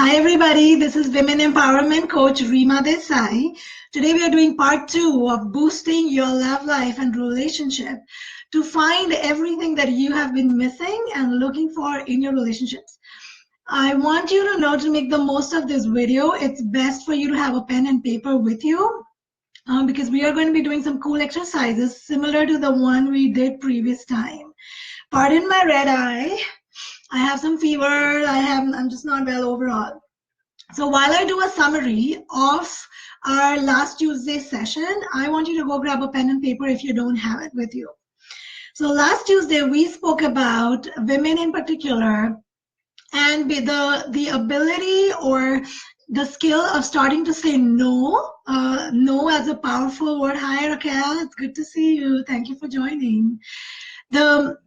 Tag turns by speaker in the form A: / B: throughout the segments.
A: Hi everybody, this is Women Empowerment Coach Rima Desai. Today we are doing part 2 of boosting your love life and relationship to find everything that you have been missing and looking for in your relationships. I want you to know, to make the most of this video, it's best for you to have a pen and paper with you because we are going to be doing some cool exercises similar to the one we did previous time. Pardon my red eye. I have some fever. I'm just not well overall. So while I do a summary of our last Tuesday session, I want you to go grab a pen and paper if you don't have it with you. So last Tuesday, we spoke about women in particular and the ability or the skill of starting to say no. No as a powerful word. Hi, Raquel. It's good to see you. Thank you for joining. The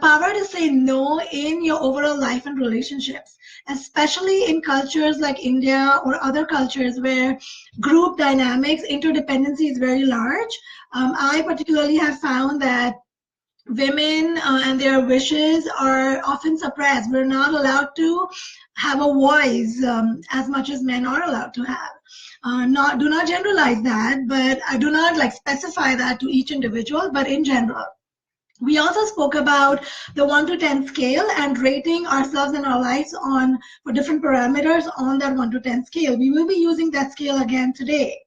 A: power to say no in your overall life and relationships, especially in cultures like India or other cultures where group dynamics, interdependency is very large. I particularly have found that women and their wishes are often suppressed. We're not allowed to have a voice as much as men are allowed to have. Do not generalize that, but I do not specify that to each individual, but in general. We also spoke about the 1 to 10 scale and rating ourselves and our lives for different parameters on that 1 to 10 scale. We will be using that scale again today.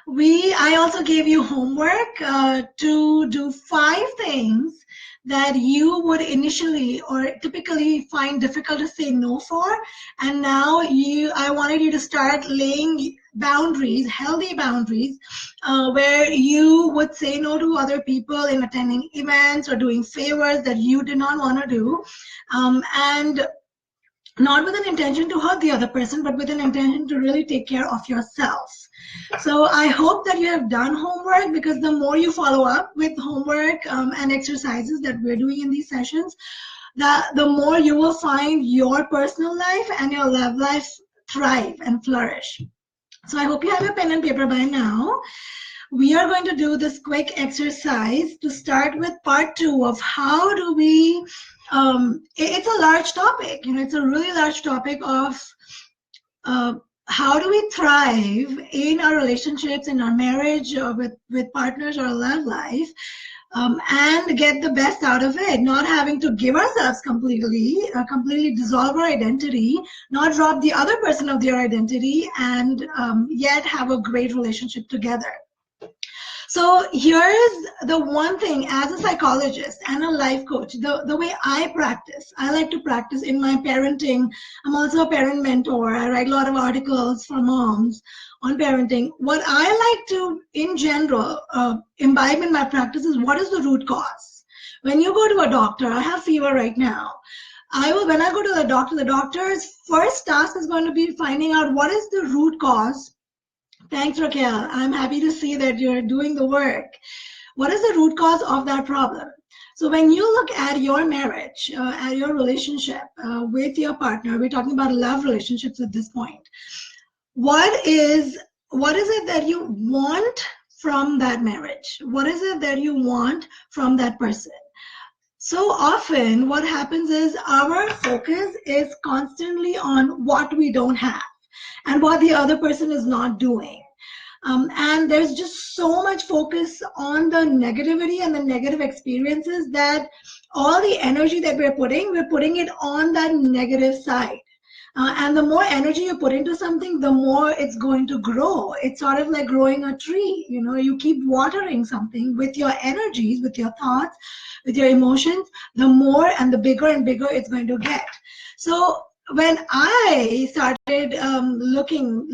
A: I also gave you homework to do 5 things that you would initially or typically find difficult to say no for, and now I wanted you to start laying boundaries, healthy boundaries, where you would say no to other people in attending events or doing favors that you did not want to do, and not with an intention to hurt the other person, but with an intention to really take care of yourself. So I hope that you have done homework, because the more you follow up with homework and exercises that we're doing in these sessions, the more you will find your personal life and your love life thrive and flourish. So I hope you have your pen and paper by now. We are going to do this quick exercise to start with part 2 of how do we, it's a large topic, it's a really large topic of how do we thrive in our relationships, in our marriage, or with partners or love life, and get the best out of it, not having to give ourselves completely dissolve our identity, not rob the other person of their identity, and yet have a great relationship together. So here's the one thing, as a psychologist and a life coach, the way I practice. I like to practice in my parenting. I'm also a parent mentor. I write a lot of articles for moms on parenting. What I like to, in general, imbibe in my practice is, what is the root cause? When you go to a doctor, I have fever right now. When I go to the doctor's first task is going to be finding out what is the root cause. Thanks, Raquel. I'm happy to see that you're doing the work. What is the root cause of that problem? So when you look at your marriage, at your relationship with your partner, we're talking about love relationships at this point. What is it that you want from that marriage? What is it that you want from that person? So often what happens is our focus is constantly on what we don't have and what the other person is not doing. And there's just so much focus on the negativity and the negative experiences that all the energy that we're putting it on that negative side. And the more energy you put into something, the more it's going to grow. It's sort of like growing a tree. You keep watering something with your energies, with your thoughts, with your emotions, the more and the bigger and bigger it's going to get. So when I started looking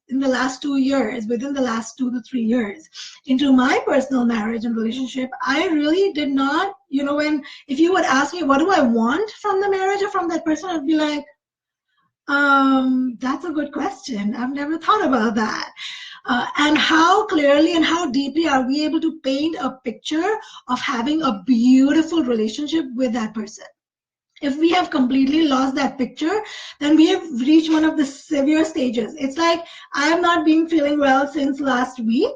A: in the last 2 years, within the last 2 to 3 years, into my personal marriage and relationship, I really did not, if you would ask me, what do I want from the marriage or from that person, I'd be like, that's a good question. I've never thought about that. And how clearly and how deeply are we able to paint a picture of having a beautiful relationship with that person? If we have completely lost that picture, then we have reached one of the severe stages. It's like, I have not been feeling well since last week.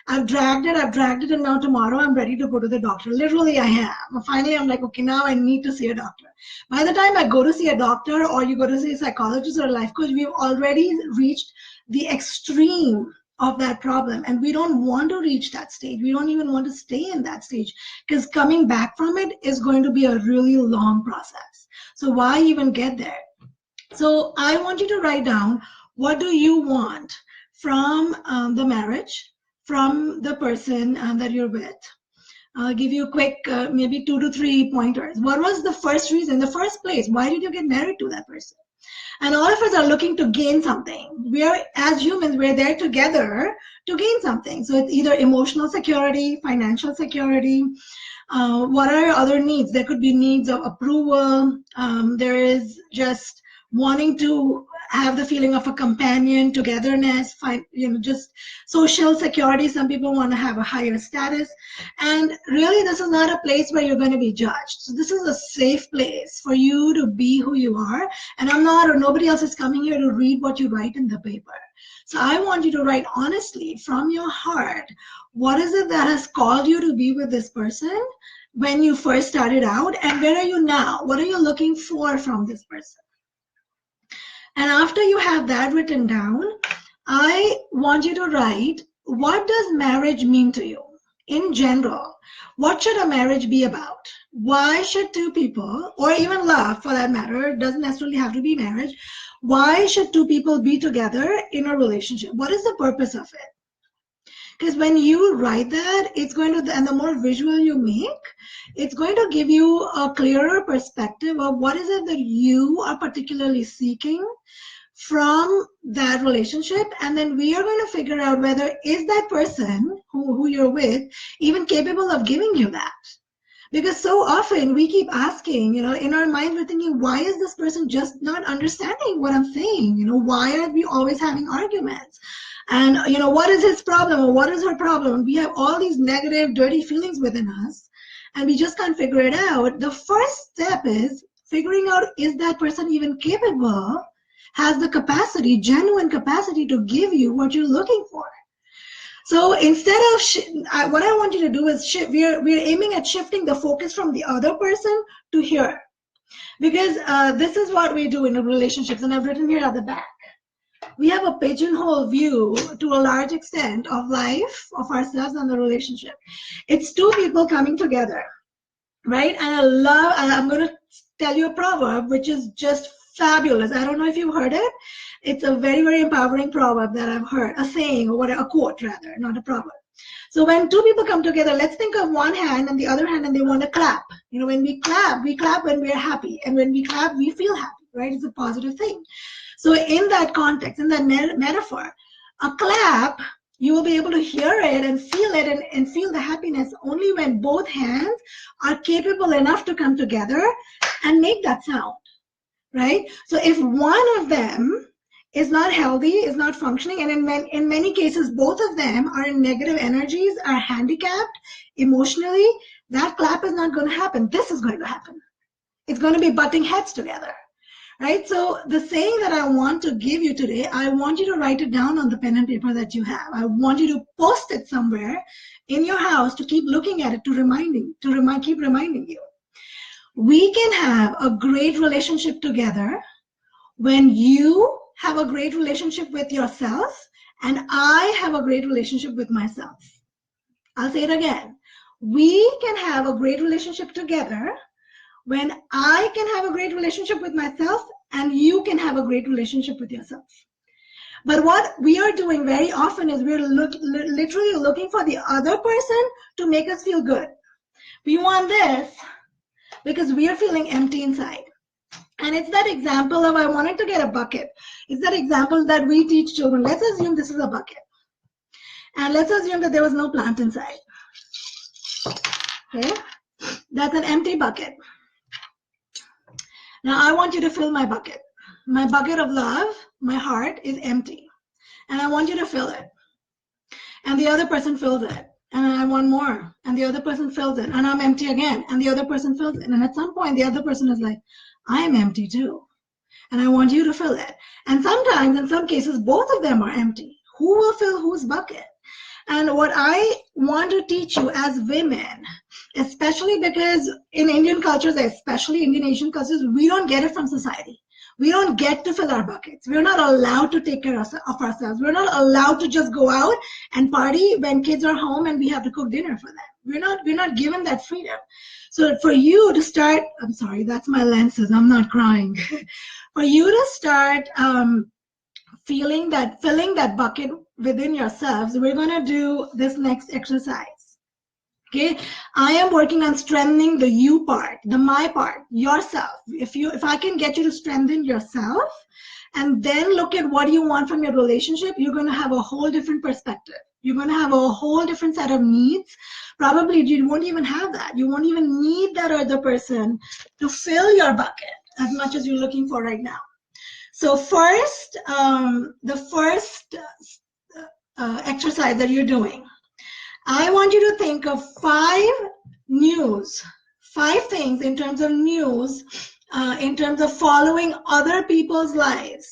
A: I've dragged it, and now tomorrow I'm ready to go to the doctor. Literally, I am. Finally, I'm like, okay, now I need to see a doctor. By the time I go to see a doctor, or you go to see a psychologist or a life coach, we've already reached the extreme of that problem, and we don't want to reach that stage. We don't even want to stay in that stage, because coming back from it is going to be a really long process. So why even get there? So I want you to write down, what do you want from the marriage, from the person that you're with. I'll give you a quick, maybe 2 to 3 pointers. What was the first reason, the first place? Why did you get married to that person? And all of us are looking to gain something. We are, as humans, we're there together to gain something. So it's either emotional security, financial security. What are your other needs? There could be needs of approval. There is just wanting to have the feeling of a companion, togetherness, just social security. Some people want to have a higher status. And really, this is not a place where you're going to be judged. So this is a safe place for you to be who you are. And I'm not, or nobody else is coming here to read what you write in the paper. So I want you to write honestly from your heart, what is it that has called you to be with this person when you first started out, and where are you now? What are you looking for from this person? And after you have that written down, I want you to write, what does marriage mean to you? In general, what should a marriage be about? Why should two people, or even love for that matter, it doesn't necessarily have to be marriage, why should two people be together in a relationship? What is the purpose of it? Because when you write that, it's going to, and the more visual you make, it's going to give you a clearer perspective of what is it that you are particularly seeking from that relationship. And then we are going to figure out whether is that person who you're with even capable of giving you that. Because so often we keep asking, in our mind, we're thinking, why is this person just not understanding what I'm saying? Why are we always having arguments? And, what is his problem, or what is her problem? We have all these negative, dirty feelings within us, and we just can't figure it out. The first step is figuring out, is that person even capable, has the capacity, genuine capacity to give you what you're looking for? So instead of, what I want you to do is we're aiming at shifting the focus from the other person to here. Because this is what we do in relationships, and I've written here at the back. We have a pigeonhole view to a large extent of life, of ourselves, and the relationship. It's two people coming together, right? And I'm going to tell you a proverb, which is just fabulous. I don't know if you've heard it. It's a very, very empowering proverb that I've heard, a saying, or a quote rather, not a proverb. So when two people come together, let's think of one hand and the other hand, and they want to clap. When we clap when we're happy. And when we clap, we feel happy, right? It's a positive thing. So in that context, in that metaphor, a clap, you will be able to hear it and feel it and feel the happiness only when both hands are capable enough to come together and make that sound, right? So if one of them is not healthy, is not functioning, and in many cases, both of them are in negative energies, are handicapped emotionally, that clap is not going to happen. This is going to happen. It's going to be butting heads together. Right? So the saying that I want to give you today, I want you to write it down on the pen and paper that you have. I want you to post it somewhere in your house to keep looking at it, keep reminding you. We can have a great relationship together when you have a great relationship with yourself and I have a great relationship with myself. I'll say it again. We can have a great relationship together when I can have a great relationship with myself and you can have a great relationship with yourself. But what we are doing very often is we're literally looking for the other person to make us feel good. We want this because we are feeling empty inside. And it's that example of, I wanted to get a bucket. It's that example that we teach children. Let's assume this is a bucket. And let's assume that there was no plant inside. Okay? That's an empty bucket. Now I want you to fill my bucket. My bucket of love, my heart, is empty. And I want you to fill it. And the other person fills it. And I want more. And the other person fills it. And I'm empty again. And the other person fills it. And at some point, the other person is like, I am empty too. And I want you to fill it. And sometimes, in some cases, both of them are empty. Who will fill whose bucket? And what I want to teach you as women, especially because in Indian cultures, especially Indian Asian cultures, we don't get it from society. We don't get to fill our buckets. We're not allowed to take care of ourselves. We're not allowed to just go out and party when kids are home and we have to cook dinner for them. We're not given that freedom. So for you to start, I'm sorry, that's my lenses. I'm not crying. For you to start filling that bucket within yourselves, we're going to do this next exercise. Okay, I am working on strengthening the you part, the my part, yourself. If I can get you to strengthen yourself and then look at what you want from your relationship, you're going to have a whole different perspective. You're going to have a whole different set of needs. Probably you won't even have that. You won't even need that other person to fill your bucket as much as you're looking for right now. So first, the first exercise that you're doing, I want you to think of 5 things in terms of news, in terms of following other people's lives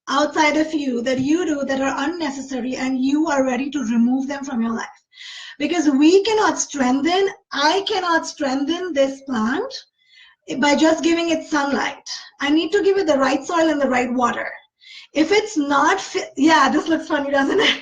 A: outside of you that you do that are unnecessary and you are ready to remove them from your life. Because I cannot strengthen this plant by just giving it sunlight. I need to give it the right soil and the right water. If it's not, yeah, this looks funny, doesn't it?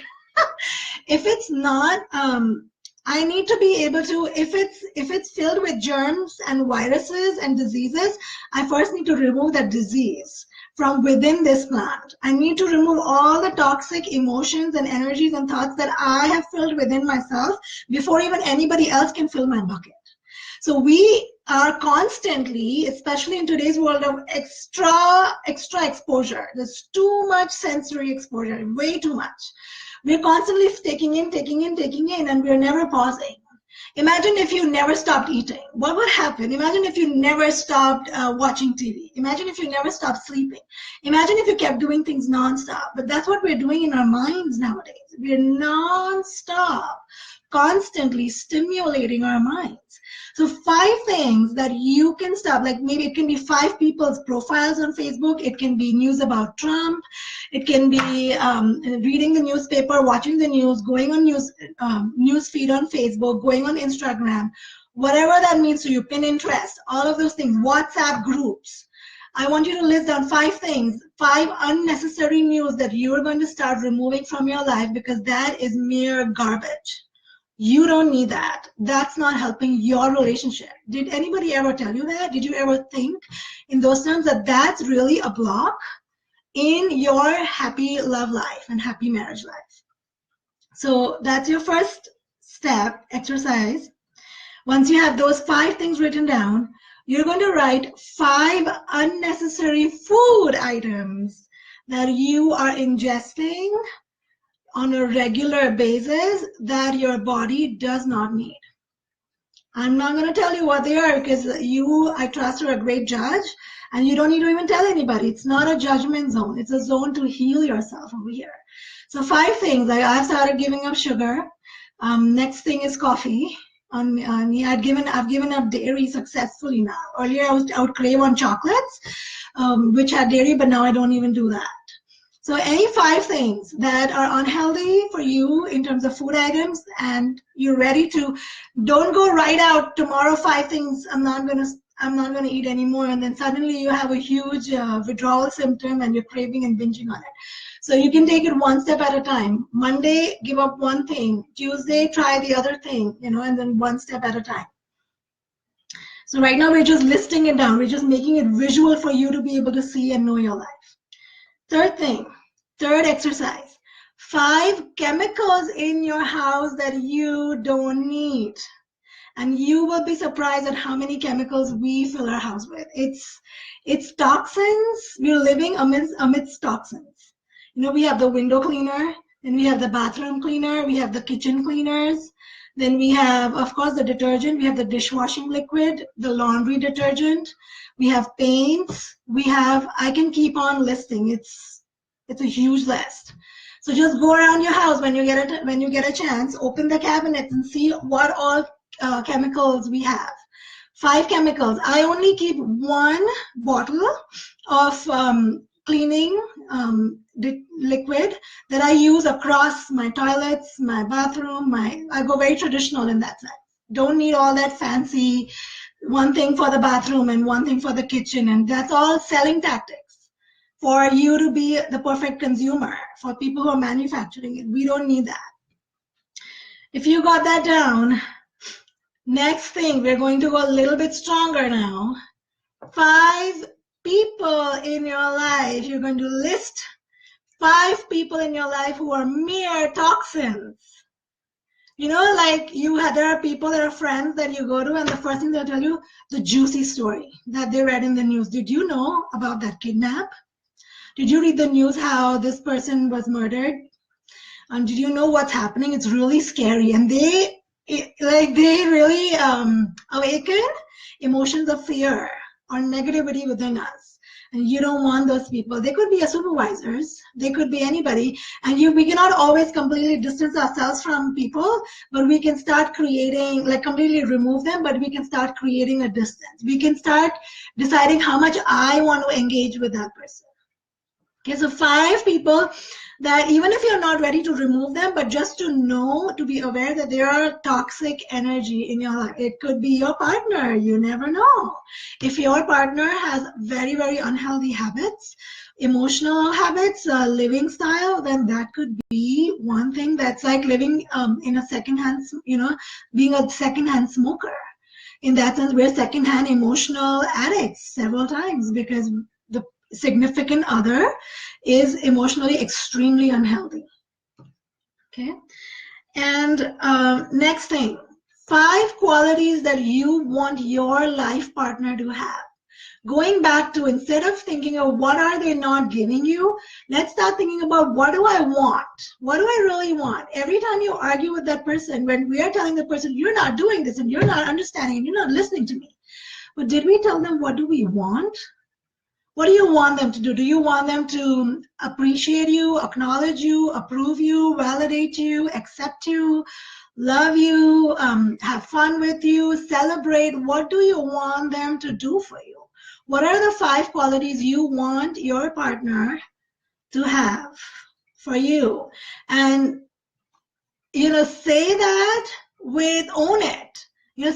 A: If it's not, I need to be able to, if it's filled with germs and viruses and diseases, I first need to remove that disease from within this plant. I need to remove all the toxic emotions and energies and thoughts that I have filled within myself before even anybody else can fill my bucket. So we are constantly, especially in today's world of extra exposure, there's too much sensory exposure, way too much. We're constantly taking in, and we're never pausing. Imagine if you never stopped eating. What would happen? Imagine if you never stopped watching TV. Imagine if you never stopped sleeping. Imagine if you kept doing things nonstop. But that's what we're doing in our minds nowadays. We're nonstop, constantly stimulating our minds. So 5 things that you can stop, like maybe it can be 5 people's profiles on Facebook. It can be news about Trump. It can be reading the newspaper, watching the news, going on news feed on Facebook, going on Instagram, whatever that means to you, Pinterest, all of those things, WhatsApp groups. I want you to list down 5 things, 5 unnecessary news that you're going to start removing from your life because that is mere garbage. You don't need that. That's not helping your relationship. Did anybody ever tell you that? Did you ever think in those terms that that's really a block in your happy love life and happy marriage life? So that's your first step, exercise. Once you have those 5 things written down, you're going to write 5 unnecessary food items that you are ingesting on a regular basis that your body does not need. I'm not going to tell you what they are because I trust you're a great judge and you don't need to even tell anybody. It's not a judgment zone. It's a zone to heal yourself over here. So 5 things. I've started giving up sugar. Next thing is coffee. I've given up dairy successfully now. Earlier I would crave on chocolates, which had dairy, but now I don't even do that. So any 5 things that are unhealthy for you in terms of food items and you're ready to, don't go right out tomorrow 5 things I'm not gonna eat anymore, and then suddenly you have a huge withdrawal symptom and you're craving and binging on it. So you can take it one step at a time. Monday, give up one thing. Tuesday, try the other thing, and then one step at a time. So right now we're just listing it down. We're just making it visual for you to be able to see and know your life. Third exercise, 5 chemicals in your house that you don't need. And you will be surprised at how many chemicals we fill our house with. It's toxins. We're living amidst toxins. We have the window cleaner, then we have the bathroom cleaner, we have the kitchen cleaners, then we have, of course, the detergent, we have the dishwashing liquid, the laundry detergent, we have paints, I can keep on listing. It's a huge list. So just go around your house when you get a chance, open the cabinets and see what all chemicals we have. 5 chemicals. I only keep one bottle of cleaning liquid that I use across my toilets, my bathroom. I go very traditional in that sense. Don't need all that fancy, one thing for the bathroom and one thing for the kitchen, and that's all selling tactics for you to be the perfect consumer, for people who are manufacturing it. We don't need that. If you got that down, next thing, we're going to go a little bit stronger now. 5 people in your life. You're going to list 5 people in your life who are mere toxins. You know, like there are people that are friends that you go to, and the first thing they'll tell you, the juicy story that they read in the news. Did you know about that kidnap? Did you read the news how this person was murdered? And did you know what's happening? It's really scary. And they really awaken emotions of fear or negativity within us. And you don't want those people. They could be your supervisors. They could be anybody. And we cannot always completely distance ourselves from people, but we can start creating, like completely remove them, but we can start creating a distance. We can start deciding how much I want to engage with that person. Okay, so 5 people that even if you're not ready to remove them, but just to know, to be aware that there are toxic energy in your life. It could be your partner, you never know. If your partner has very, very unhealthy habits, emotional habits, living style, then that could be one thing. That's like living in a secondhand, being a secondhand smoker. In that sense, we're secondhand emotional addicts several times because the significant other is emotionally extremely unhealthy. Okay. And next thing, 5 qualities that you want your life partner to have. Going back to, instead of thinking of what are they not giving you, let's start thinking about what do I want? What do I really want? Every time you argue with that person, when we are telling the person, you're not doing this and you're not understanding and you're not listening to me. But did we tell them what do we want? What do you want them to do? Do you want them to appreciate you, acknowledge you, approve you, validate you, accept you, love you, have fun with you, celebrate? What do you want them to do for you? What are the 5 qualities you want your partner to have for you? And, say that own it.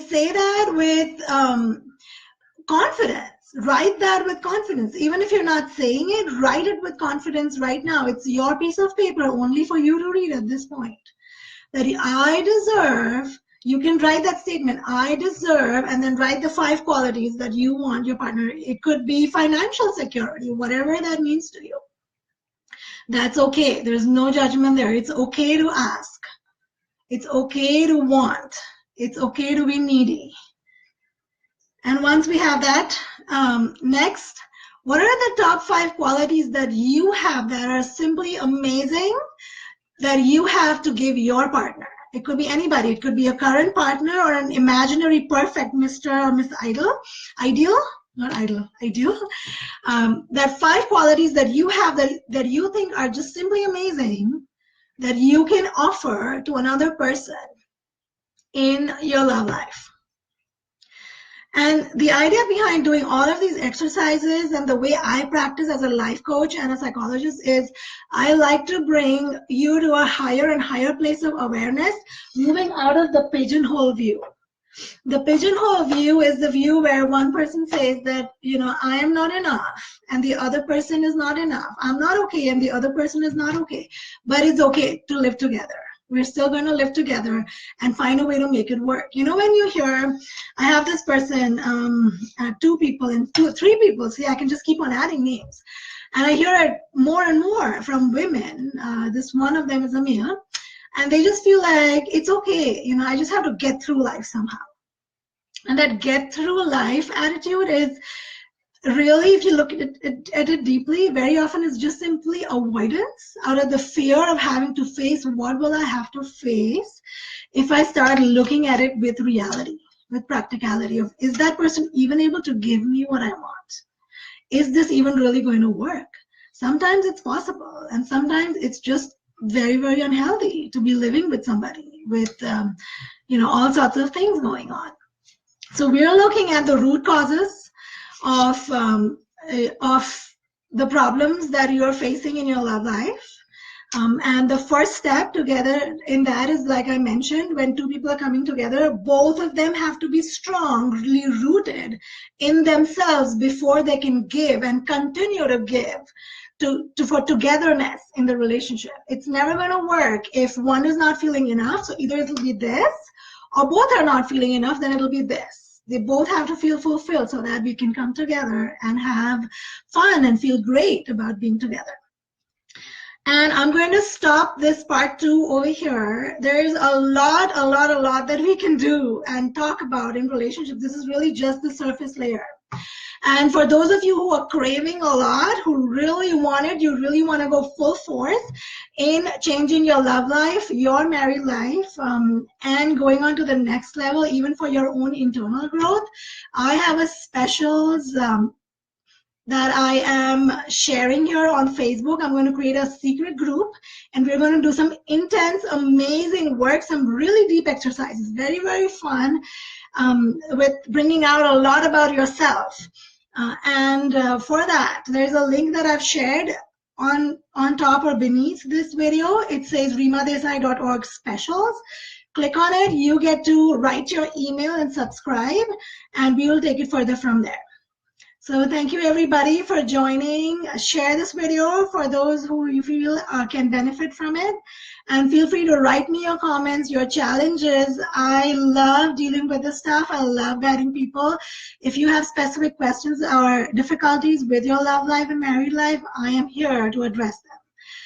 A: Say that with confidence. Write that with confidence. Even if you're not saying it, write it with confidence right now. It's your piece of paper only for you to read at this point. That I deserve, you can write that statement, I deserve, and then write the 5 qualities that you want your partner. It could be financial security, whatever that means to you. That's okay. There's no judgment there. It's okay to ask. It's okay to want. It's okay to be needy. And once we have that, next, what are the top 5 qualities that you have that are simply amazing that you have to give your partner? It could be anybody. It could be a current partner or an imaginary perfect Mr. or Miss Ideal. That 5 qualities that you have that you think are just simply amazing that you can offer to another person in your love life. And the idea behind doing all of these exercises and the way I practice as a life coach and a psychologist is I like to bring you to a higher and higher place of awareness, moving out of the pigeonhole view. The pigeonhole view is the view where one person says that, I am not enough and the other person is not enough. I'm not okay and the other person is not okay. But it's okay to live together. We're still going to live together and find a way to make it work. When you hear, I have this person, 2 people and 3 people, see, I can just keep on adding names. And I hear it more and more from women. This one of them is Amia. And they just feel like it's okay. I just have to get through life somehow. And that get through life attitude is really, if you look at it deeply, very often it's just simply avoidance out of the fear of having to face what will I have to face if I start looking at it with reality, with practicality of, is that person even able to give me what I want? Is this even really going to work? Sometimes it's possible, and sometimes it's just very, very unhealthy to be living with somebody with, all sorts of things going on. So we're looking at the root causes of the problems that you're facing in your love life. And the first step together in that is, like I mentioned, when two people are coming together, both of them have to be strongly rooted in themselves before they can give and continue to give for togetherness in the relationship. It's never going to work if one is not feeling enough. So either it'll be this, or both are not feeling enough, then it'll be this. They both have to feel fulfilled so that we can come together and have fun and feel great about being together. And I'm going to stop this part 2 over here. There's a lot that we can do and talk about in relationships. This is really just the surface layer. And for those of you who are craving a lot, who really want it, you really want to go full force in changing your love life, your married life, and going on to the next level, even for your own internal growth, I have a specials that I am sharing here on Facebook. I'm going to create a secret group, and we're going to do some intense, amazing work, some really deep exercises, very, very fun, with bringing out a lot about yourself. And for that, there's a link that I've shared on top or beneath this video. It says rimadesai.org specials. Click on it. You get to write your email and subscribe, and we will take it further from there. So thank you everybody for joining. Share this video for those who you feel can benefit from it. And feel free to write me your comments, your challenges. I love dealing with this stuff. I love guiding people. If you have specific questions or difficulties with your love life and married life, I am here to address them.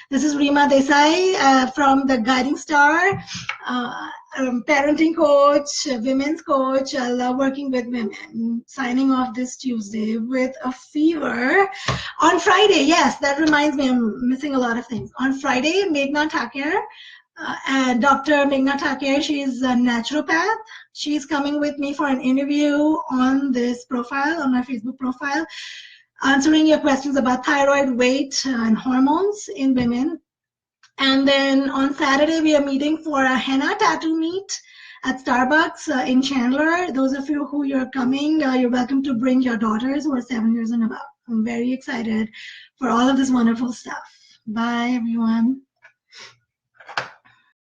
A: This is Rima Desai from the Guiding Star, parenting coach, women's coach. I love working with women. Signing off this Tuesday with a fever. On Friday, yes, that reminds me, I'm missing a lot of things. On Friday, Meghna Thakur, and Dr. Meghna Thakur, she's a naturopath. She's coming with me for an interview on this profile, on my Facebook profile, answering your questions about thyroid, weight, and hormones in women. And then on Saturday, we are meeting for a henna tattoo meet at Starbucks in Chandler. Those of you who are coming, you're welcome to bring your daughters who are 7 years and above. I'm very excited for all of this wonderful stuff. Bye, everyone.